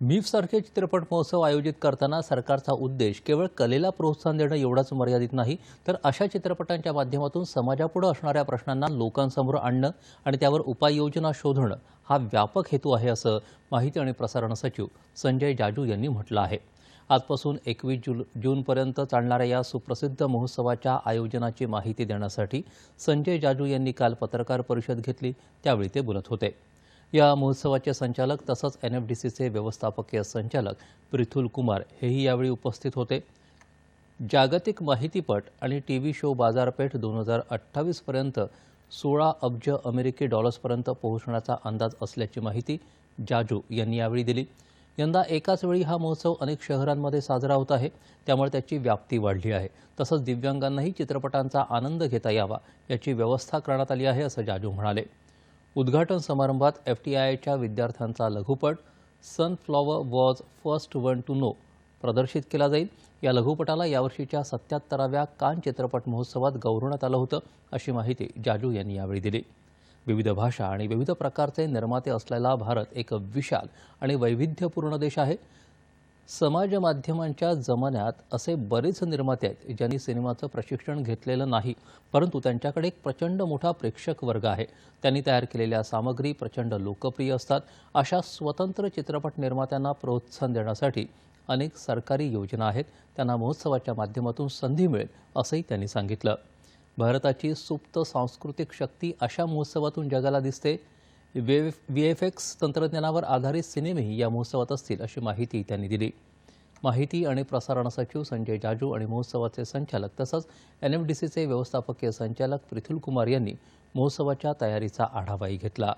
MIFF सारखे चित्रपट महोत्सव आयोजित करताना सरकारचा उद्देश केवळ कलेला प्रोत्साहन देणं एवढाच मर्यादित नाही, तर अशा चित्रपटांच्या माध्यमातून समाजापुढे असणाऱ्या प्रश्नांना लोकांसमोर आणणं आणि त्यावर उपाययोजना शोधणं हा व्यापक हेतू आहे, असं माहिती आणि प्रसारण सचिव संजय जाजू यांनी म्हटलं आहे। आजपासून 21 जूनपर्यंत चालणाऱ्या या सुप्रसिद्ध महोत्सवाच्या आयोजनाची माहिती देण्यासाठी संजय जाजू यांनी काल पत्रकार परिषद घेतली, त्यावेळी ते बोलत होते। या महोत्सवाचे संचालक तसंच एनएफडीसीचे व्यवस्थापकीय संचालक पृथुल कुमार हेही यावेळी उपस्थित होते। जागतिक माहितीपट आणि टीव्ही शो बाजारपेठ 2028 पर्यंत 16 अब्ज अमेरिकी डॉलर्सपर्यंत पोहोचण्याचा अंदाज असल्याची माहिती जाजू यांनी यावेळी दिली। यंदा एकाच वेळी हा महोत्सव अनेक शहरांमध्ये साजरा होत आहे, त्यामुळे त्याची व्याप्ती वाढली आहे। तसंच दिव्यांगांनाही चित्रपटांचा आनंद घेता यावा याची व्यवस्था करण्यात आली आहे, असं जाजू म्हणाले। उद्घाटन समारंभात एफटीआयच्या विद्यार्थ्यांचा लघुपट sunflower was first one to know प्रदर्शित केला जाईल। या लघुपटाला यावर्षीच्या 77व्या कान चित्रपट महोत्सवात गौरवण्यात आलं होतं, अशी माहिती जाजू यांनी यावेळी दिली। विविध भाषा आणि विविध प्रकारचे निर्माते असलेला भारत एक विशाल आणि वैविध्यपूर्ण देश आहे। समाज माध्यमांच्या जमान्यात असे बरेच निर्माते आहेत ज्यांनी सिनेमाचं प्रशिक्षण घेतलेलं नाही, परंतु त्यांच्याकडे एक प्रचंड मोठा प्रेक्षक वर्ग आहे। त्यांनी तयार केलेल्या सामग्री प्रचंड लोकप्रिय असतात। अशा स्वतंत्र चित्रपट निर्मात्यांना प्रोत्साहन देण्यासाठी अनेक सरकारी योजना आहेत, त्यांना महोत्सवाच्या माध्यमातून संधी मिळेल, असंही त्यांनी सांगितलं। भारताची सुप्त सांस्कृतिक शक्ती अशा महोत्सवातून जगाला दिसते। व्हीएफएक्स तंत्रज्ञानावर आधारित सिनेमेही या महोत्सवात असतील, अशी माहिती त्यांनी दिली। माहिती आणि प्रसारण सचिव संजय जाजू आणि महोत्सवाचे संचालक तसंच एनएफडीसीचे व्यवस्थापकीय संचालक पृथुल कुमार यांनी महोत्सवाच्या तयारीचा आढावाही घेतला।